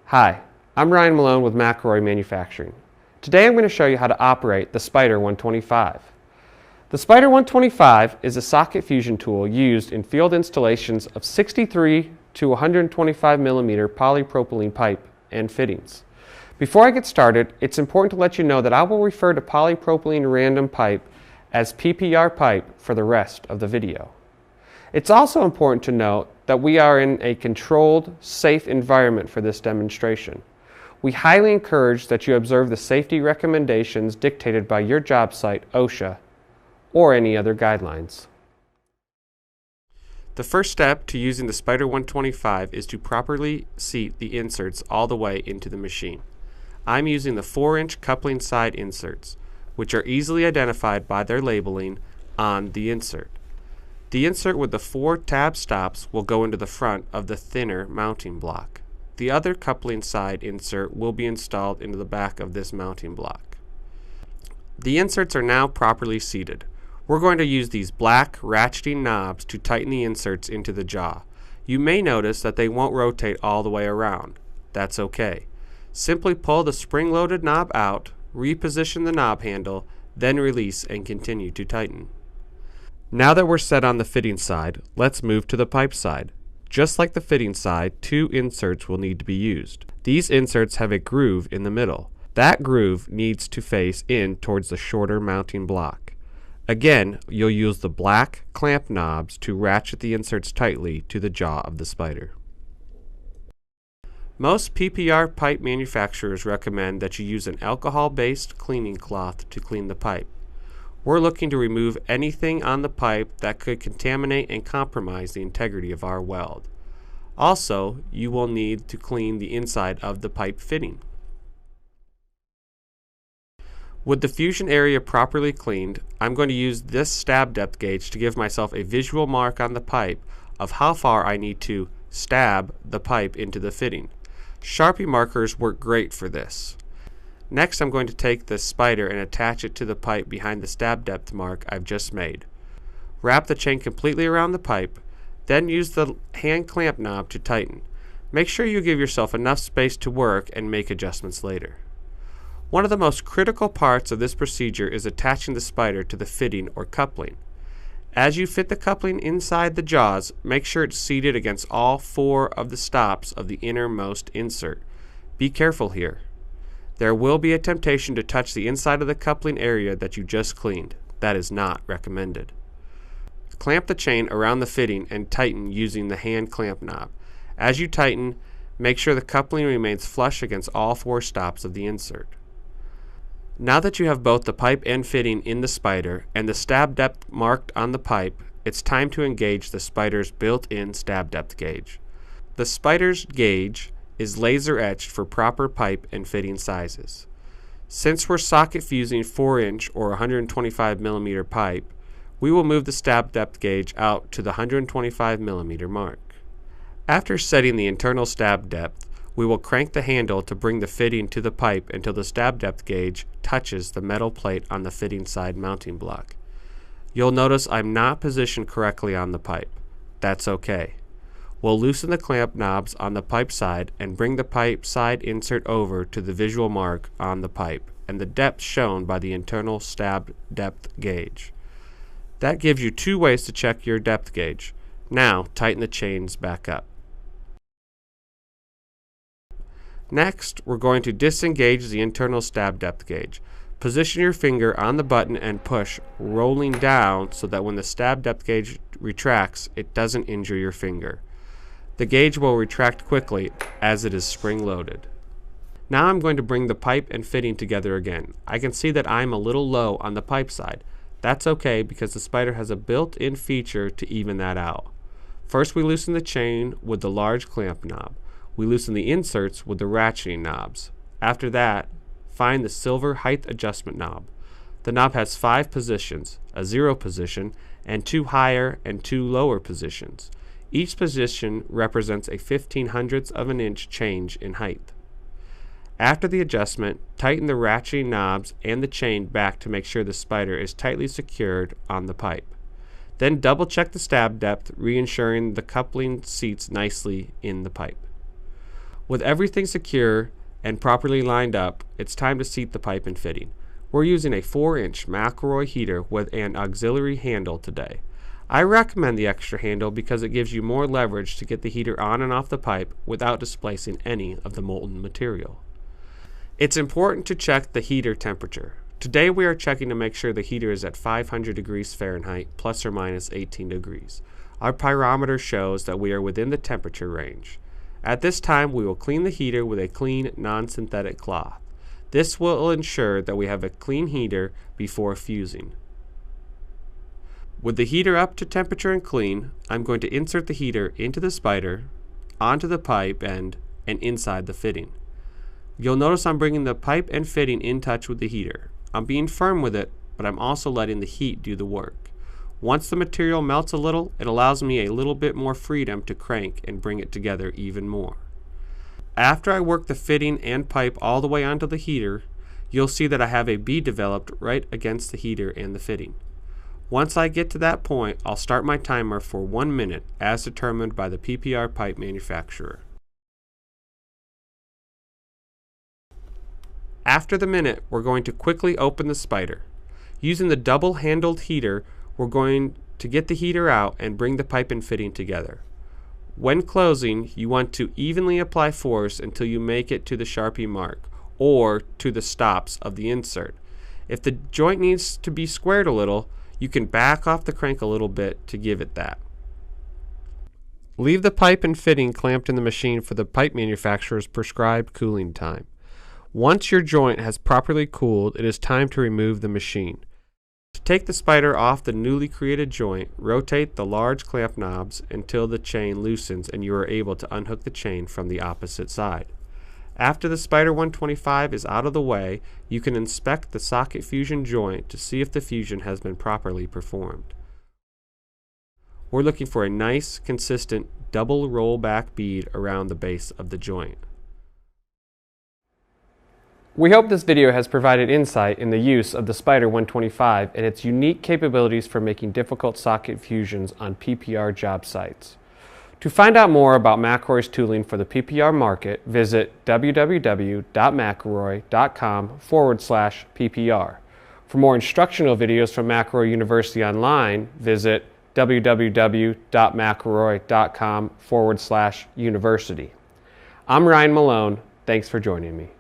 Hi, I'm Ryan Malone with McElroy Manufacturing. Today I'm going to show you how to operate the Spider 125. The Spider 125 is a socket fusion tool used in field installations of 63 to 125 millimeter polypropylene pipe and fittings. Before I get started, it's important to let you know that I will refer to polypropylene random pipe as PPR pipe for the rest of the video. It's also important to note that we are in a controlled, safe environment for this demonstration. We highly encourage that you observe the safety recommendations dictated by your job site, OSHA, or any other guidelines. The first step to using the Spider 125 is to properly seat the inserts all the way into the machine. I'm using the 4-inch coupling side inserts, which are easily identified by their labeling on the insert. The insert with the 4 tab stops will go into the front of the thinner mounting block. The other coupling side insert will be installed into the back of this mounting block. The inserts are now properly seated. We're going to use these black ratcheting knobs to tighten the inserts into the jaw. You may notice that they won't rotate all the way around. That's okay. Simply pull the spring-loaded knob out, reposition the knob handle, then release and continue to tighten. Now that we're set on the fitting side, let's move to the pipe side. Just like the fitting side, 2 inserts will need to be used. These inserts have a groove in the middle. That groove needs to face in towards the shorter mounting block. Again, you'll use the black clamp knobs to ratchet the inserts tightly to the jaw of the Spider. Most PPR pipe manufacturers recommend that you use an alcohol-based cleaning cloth to clean the pipe. We're looking to remove anything on the pipe that could contaminate and compromise the integrity of our weld. Also, you will need to clean the inside of the pipe fitting. With the fusion area properly cleaned, I'm going to use this stab depth gauge to give myself a visual mark on the pipe of how far I need to stab the pipe into the fitting. Sharpie markers work great for this. Next, I'm going to take the Spider and attach it to the pipe behind the stab depth mark I've just made. Wrap the chain completely around the pipe, then use the hand clamp knob to tighten. Make sure you give yourself enough space to work and make adjustments later. One of the most critical parts of this procedure is attaching the Spider to the fitting or coupling. As you fit the coupling inside the jaws, make sure it's seated against all 4 of the stops of the innermost insert. Be careful here. There will be a temptation to touch the inside of the coupling area that you just cleaned. That is not recommended. Clamp the chain around the fitting and tighten using the hand clamp knob. As you tighten, make sure the coupling remains flush against all 4 stops of the insert. Now that you have both the pipe and fitting in the Spider and the stab depth marked on the pipe, it's time to engage the Spider's built-in stab depth gauge. The Spider's gauge is laser etched for proper pipe and fitting sizes. Since we're socket fusing 4-inch or 125 millimeter pipe, we will move the stab depth gauge out to the 125 millimeter mark. After setting the internal stab depth, we will crank the handle to bring the fitting to the pipe until the stab depth gauge touches the metal plate on the fitting side mounting block. You'll notice I'm not positioned correctly on the pipe. That's okay. We'll loosen the clamp knobs on the pipe side and bring the pipe side insert over to the visual mark on the pipe and the depth shown by the internal stab depth gauge. That gives you 2 ways to check your depth gauge. Now tighten the chains back up. Next, we're going to disengage the internal stab depth gauge. Position your finger on the button and push, rolling down so that when the stab depth gauge retracts, it doesn't injure your finger. The gauge will retract quickly as it is spring-loaded. Now I'm going to bring the pipe and fitting together again. I can see that I'm a little low on the pipe side. That's okay because the Spider has a built-in feature to even that out. First, we loosen the chain with the large clamp knob. We loosen the inserts with the ratcheting knobs. After that, find the silver height adjustment knob. The knob has 5 positions, a 0 position, and 2 higher and 2 lower positions. Each position represents a 0.15 of an inch change in height. After the adjustment, tighten the ratcheting knobs and the chain back to make sure the Spider is tightly secured on the pipe. Then double check the stab depth, re-ensuring the coupling seats nicely in the pipe. With everything secure and properly lined up, it's time to seat the pipe and fitting. We're using a 4-inch McElroy heater with an auxiliary handle today. I recommend the extra handle because it gives you more leverage to get the heater on and off the pipe without displacing any of the molten material. It's important to check the heater temperature. Today we are checking to make sure the heater is at 500 degrees Fahrenheit plus or minus 18 degrees. Our pyrometer shows that we are within the temperature range. At this time we will clean the heater with a clean non-synthetic cloth. This will ensure that we have a clean heater before fusing. With the heater up to temperature and clean, I'm going to insert the heater into the spider, onto the pipe end, and inside the fitting. You'll notice I'm bringing the pipe and fitting in touch with the heater. I'm being firm with it, but I'm also letting the heat do the work. Once the material melts a little, it allows me a little bit more freedom to crank and bring it together even more. After I work the fitting and pipe all the way onto the heater, you'll see that I have a bead developed right against the heater and the fitting. Once I get to that point, I'll start my timer for 1 minute as determined by the PPR pipe manufacturer. After the minute, we're going to quickly open the spider. Using the double-handled heater, we're going to get the heater out and bring the pipe and fitting together. When closing, you want to evenly apply force until you make it to the Sharpie mark or to the stops of the insert. If the joint needs to be squared a little, you can back off the crank a little bit to give it that. Leave the pipe and fitting clamped in the machine for the pipe manufacturer's prescribed cooling time. Once your joint has properly cooled, it is time to remove the machine. To take the spider off the newly created joint, rotate the large clamp knobs until the chain loosens and you are able to unhook the chain from the opposite side. After the Spider 125 is out of the way, you can inspect the socket fusion joint to see if the fusion has been properly performed. We're looking for a nice, consistent double rollback bead around the base of the joint. We hope this video has provided insight in the use of the Spider 125 and its unique capabilities for making difficult socket fusions on PPR job sites. To find out more about McElroy's tooling for the PPR market, visit www.mcelroy.com/PPR. For more instructional videos from McElroy University Online, visit www.mcelroy.com/university. I'm Ryan Malone. Thanks for joining me.